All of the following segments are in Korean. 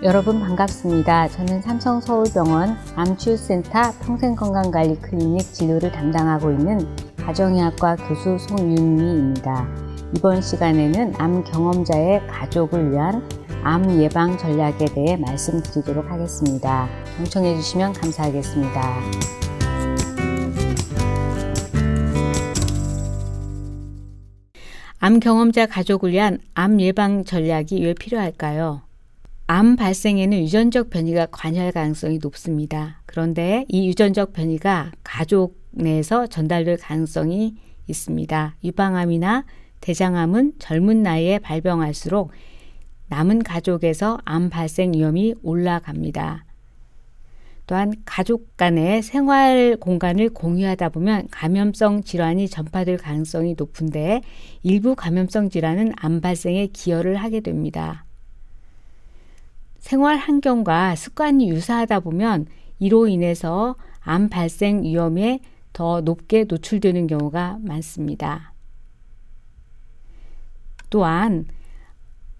여러분 반갑습니다. 저는 삼성서울병원 암치유센터 평생건강관리 클리닉 진료를 담당하고 있는 가정의학과 교수 송윤미입니다. 이번 시간에는 암 경험자의 가족을 위한 암 예방 전략에 대해 말씀드리도록 하겠습니다. 경청해 주시면 감사하겠습니다. 암 경험자 가족을 위한 암 예방 전략이 왜 필요할까요? 암 발생에는 유전적 변이가 관여할 가능성이 높습니다. 그런데 이 유전적 변이가 가족 내에서 전달될 가능성이 있습니다. 유방암이나 대장암은 젊은 나이에 발병할수록 남은 가족에서 암 발생 위험이 올라갑니다. 또한 가족 간의 생활 공간을 공유하다 보면 감염성 질환이 전파될 가능성이 높은데 일부 감염성 질환은 암 발생에 기여를 하게 됩니다. 생활 환경과 습관이 유사하다 보면 이로 인해서 암 발생 위험에 더 높게 노출되는 경우가 많습니다. 또한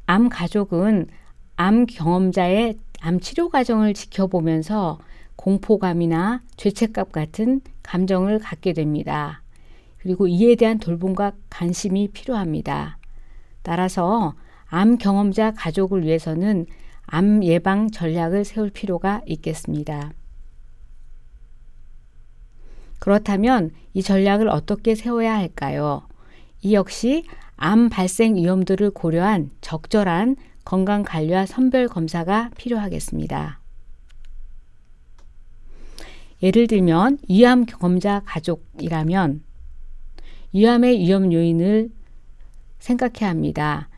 암 가족은 암 경험자의 암 치료 과정을 지켜보면서 공포감이나 죄책감 같은 감정을 갖게 됩니다. 그리고 이에 대한 돌봄과 관심이 필요합니다. 따라서 암 경험자 가족을 위해서는 암 예방 전략을 세울 필요가 있겠습니다. 그렇다면 이 전략을 어떻게 세워야 할까요? 이 역시 암 발생 위험도를 고려한 적절한 건강관리와 선별검사가 필요하겠습니다. 예를 들면 위암 경험자 가족이라면 위암의 위험 요인을 생각해야 합니다.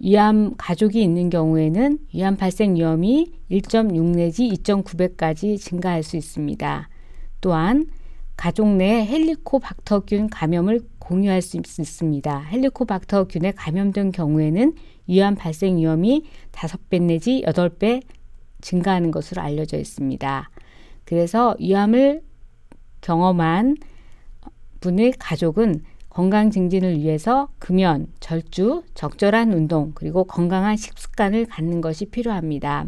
위암 가족이 있는 경우에는 위암 발생 위험이 1.6 내지 2.9배까지 증가할 수 있습니다. 또한 가족 내 헬리코박터균 감염을 공유할 수 있습니다. 헬리코박터균에 감염된 경우에는 위암 발생 위험이 5배 내지 8배 증가하는 것으로 알려져 있습니다. 그래서 위암을 경험한 분의 가족은 건강 증진을 위해서 금연, 절주, 적절한 운동, 그리고 건강한 식습관을 갖는 것이 필요합니다.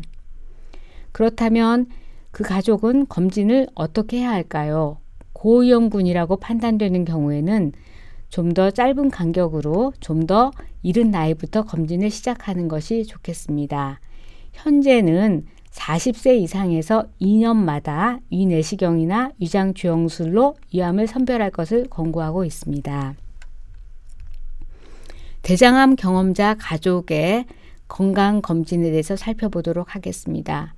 그렇다면 그 가족은 검진을 어떻게 해야 할까요? 고위험군이라고 판단되는 경우에는 좀 더 짧은 간격으로 좀 더 이른 나이부터 검진을 시작하는 것이 좋겠습니다. 현재는 40세 이상에서 2년마다 위내시경이나 위장주영술로 위암을 선별할 것을 권고하고 있습니다. 대장암 경험자 가족의 건강검진에 대해서 살펴보도록 하겠습니다.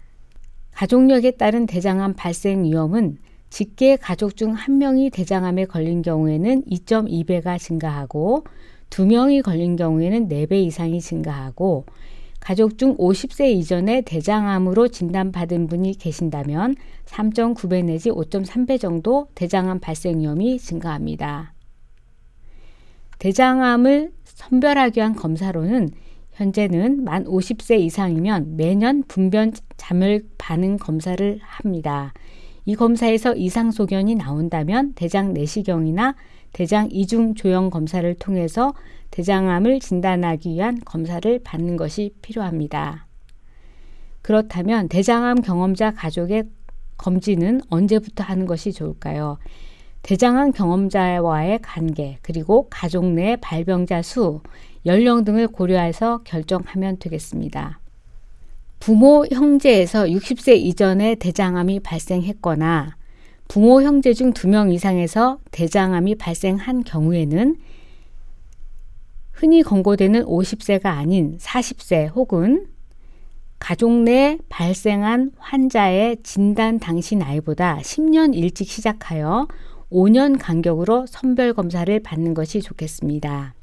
가족력에 따른 대장암 발생 위험은 직계 가족 중 1명이 대장암에 걸린 경우에는 2.2배가 증가하고 2명이 걸린 경우에는 4배 이상이 증가하고 가족 중 50세 이전에 대장암으로 진단받은 분이 계신다면 3.9배 내지 5.3배 정도 대장암 발생 위험이 증가합니다. 대장암을 선별하기 위한 검사로는 현재는 만 50세 이상이면 매년 분변 잠열 반응 검사를 합니다. 이 검사에서 이상 소견이 나온다면 대장 내시경이나 대장 이중 조형 검사를 통해서 대장암을 진단하기 위한 검사를 받는 것이 필요합니다. 그렇다면 대장암 경험자 가족의 검진은 언제부터 하는 것이 좋을까요? 대장암 경험자와의 관계, 그리고 가족 내 발병자 수, 연령 등을 고려해서 결정하면 되겠습니다. 부모, 형제에서 60세 이전에 대장암이 발생했거나 부모, 형제 중 2명 이상에서 대장암이 발생한 경우에는 흔히 권고되는 50세가 아닌 40세 혹은 가족 내 발생한 환자의 진단 당시 나이보다 10년 일찍 시작하여 5년 간격으로 선별검사를 받는 것이 좋겠습니다.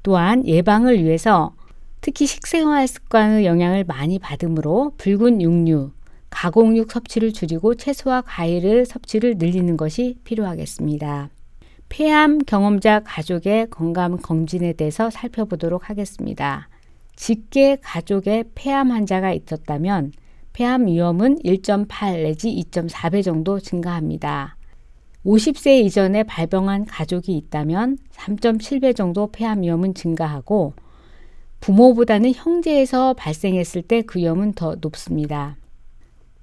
또한 예방을 위해서 특히 식생활 습관의 영향을 많이 받으므로 붉은 육류, 가공육 섭취를 줄이고 채소와 과일의 섭취를 늘리는 것이 필요하겠습니다. 폐암 경험자 가족의 건강 검진에 대해서 살펴보도록 하겠습니다. 직계 가족의 폐암 환자가 있었다면 폐암 위험은 1.8 내지 2.4배 정도 증가합니다. 50세 이전에 발병한 가족이 있다면 3.7배 정도 폐암 위험은 증가하고 부모보다는 형제에서 발생했을 때 그 위험은 더 높습니다.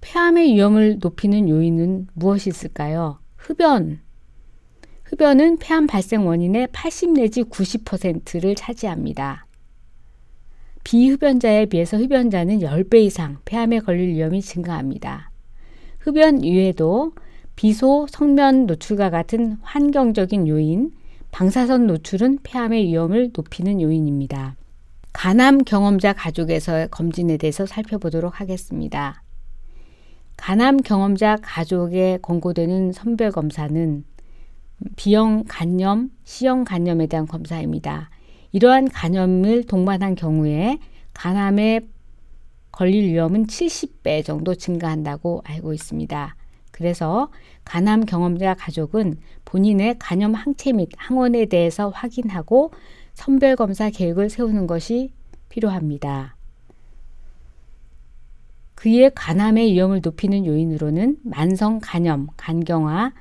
폐암의 위험을 높이는 요인은 무엇이 있을까요? 흡연. 흡연은 폐암 발생 원인의 80 내지 90%를 차지합니다. 비흡연자에 비해서 흡연자는 10배 이상 폐암에 걸릴 위험이 증가합니다. 흡연 이외에도 비소, 성면 노출과 같은 환경적인 요인, 방사선 노출은 폐암의 위험을 높이는 요인입니다. 간암 경험자 가족에서의 검진에 대해서 살펴보도록 하겠습니다. 간암 경험자 가족에 권고되는 선별 검사는 B형 간염, C형 간염에 대한 검사입니다. 이러한 간염을 동반한 경우에 간암에 걸릴 위험은 70배 정도 증가한다고 알고 있습니다. 그래서 간암 경험자 가족은 본인의 간염 항체 및 항원에 대해서 확인하고 선별검사 계획을 세우는 것이 필요합니다. 그의 간암의 위험을 높이는 요인으로는 만성 간염, 간경화,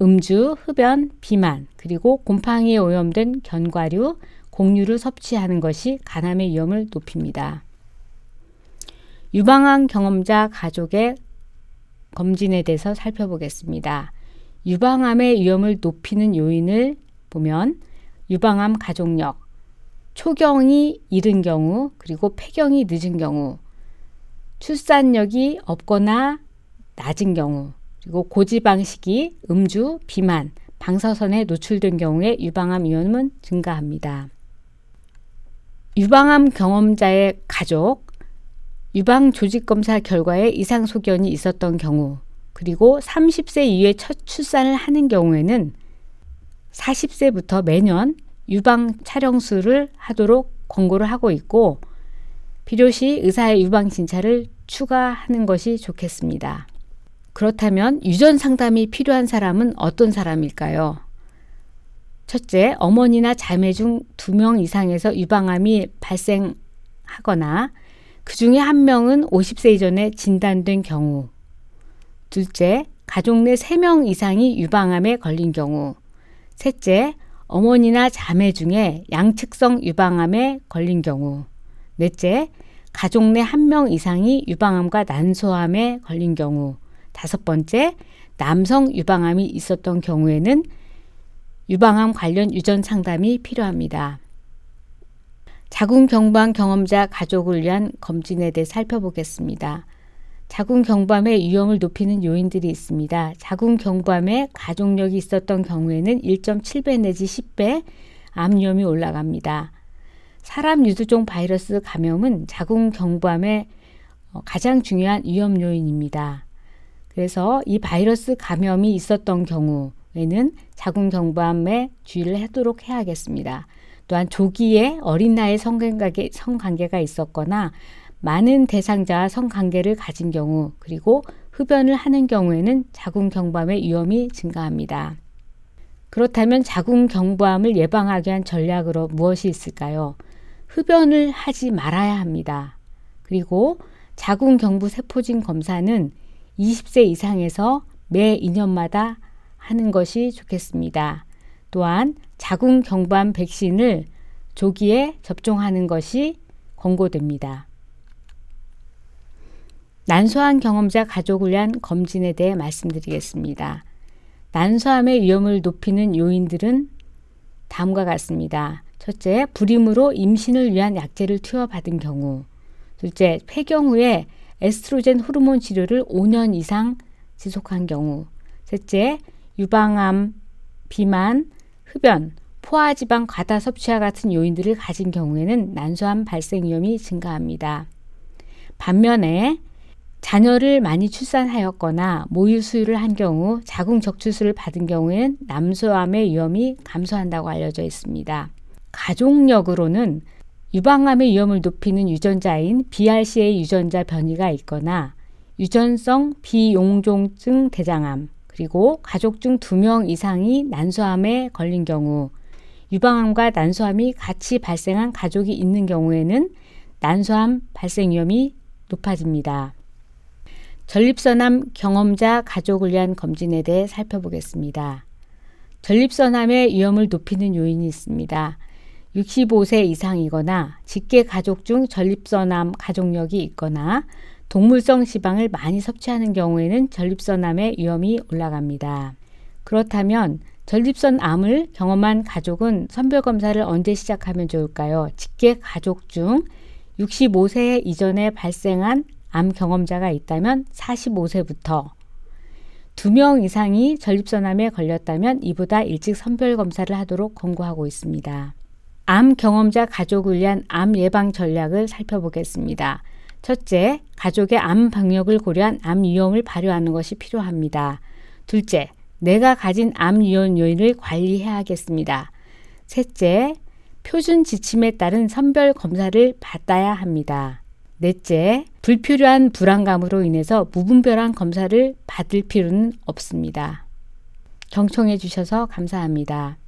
음주, 흡연, 비만, 그리고 곰팡이에 오염된 견과류, 곡류를 섭취하는 것이 간암의 위험을 높입니다. 유방암 경험자 가족의 검진에 대해서 살펴보겠습니다. 유방암의 위험을 높이는 요인을 보면 유방암 가족력, 초경이 이른 경우, 그리고 폐경이 늦은 경우, 출산력이 없거나 낮은 경우, 그리고 고지방 식이, 음주, 비만, 방사선에 노출된 경우에 유방암 위험은 증가합니다. 유방암 경험자의 가족, 유방 조직 검사 결과에 이상 소견이 있었던 경우, 그리고 30세 이후에 첫 출산을 하는 경우에는 40세부터 매년 유방 촬영술을 하도록 권고를 하고 있고, 필요시 의사의 유방 진찰을 추가하는 것이 좋겠습니다. 그렇다면 유전 상담이 필요한 사람은 어떤 사람일까요? 첫째, 어머니나 자매 중 2명 이상에서 유방암이 발생하거나 그 중에 1명은 50세 이전에 진단된 경우. 둘째, 가족 내 3명 이상이 유방암에 걸린 경우. 셋째, 어머니나 자매 중에 양측성 유방암에 걸린 경우. 넷째, 가족 내 1명 이상이 유방암과 난소암에 걸린 경우. 5번째, 남성 유방암이 있었던 경우에는 유방암 관련 유전 상담이 필요합니다. 자궁경부암 경험자 가족을 위한 검진에 대해 살펴보겠습니다. 자궁경부암의 위험을 높이는 요인들이 있습니다. 자궁경부암에 가족력이 있었던 경우에는 1.7배 내지 10배 암 위험이 올라갑니다. 사람 유두종 바이러스 감염은 자궁경부암의 가장 중요한 위험 요인입니다. 그래서 이 바이러스 감염이 있었던 경우에는 자궁경부암에 주의를 하도록 해야겠습니다. 또한 조기에 어린 나이에 성관계가 있었거나 많은 대상자와 성관계를 가진 경우, 그리고 흡연을 하는 경우에는 자궁경부암의 위험이 증가합니다. 그렇다면 자궁경부암을 예방하기 위한 전략으로 무엇이 있을까요? 흡연을 하지 말아야 합니다. 그리고 자궁경부 세포진 검사는 20세 이상에서 매 2년마다 하는 것이 좋겠습니다. 또한 자궁경부암 백신을 조기에 접종하는 것이 권고됩니다. 난소암 경험자 가족을 위한 검진에 대해 말씀드리겠습니다. 난소암의 위험을 높이는 요인들은 다음과 같습니다. 첫째, 불임으로 임신을 위한 약제를 투여받은 경우. 둘째, 폐경 후에 에스트로겐 호르몬 치료를 5년 이상 지속한 경우. 셋째, 유방암, 비만, 흡연, 포화지방 과다 섭취와 같은 요인들을 가진 경우에는 난소암 발생 위험이 증가합니다. 반면에 자녀를 많이 출산하였거나 모유 수유를 한 경우, 자궁 적출술을 받은 경우에는 남소암의 위험이 감소한다고 알려져 있습니다. 가족력으로는 유방암의 위험을 높이는 유전자인 BRCA 유전자 변이가 있거나 유전성 비용종증 대장암, 그리고 가족 중 2명 이상이 난소암에 걸린 경우, 유방암과 난소암이 같이 발생한 가족이 있는 경우에는 난소암 발생 위험이 높아집니다. 전립선암 경험자 가족을 위한 검진에 대해 살펴보겠습니다. 전립선암의 위험을 높이는 요인이 있습니다. 65세 이상이거나 직계 가족 중 전립선암 가족력이 있거나 동물성 지방을 많이 섭취하는 경우에는 전립선암의 위험이 올라갑니다. 그렇다면 전립선암을 경험한 가족은 선별검사를 언제 시작하면 좋을까요? 직계 가족 중 65세 이전에 발생한 암 경험자가 있다면 45세부터 2명 이상이 전립선암에 걸렸다면 이보다 일찍 선별검사를 하도록 권고하고 있습니다. 암 경험자 가족을 위한 암 예방 전략을 살펴보겠습니다. 첫째, 가족의 암 방역을 고려한 암 위험을 발효하는 것이 필요합니다. 둘째, 내가 가진 암 유전 요인을 관리해야겠습니다. 셋째, 표준 지침에 따른 선별 검사를 받아야 합니다. 넷째, 불필요한 불안감으로 인해서 무분별한 검사를 받을 필요는 없습니다. 경청해 주셔서 감사합니다.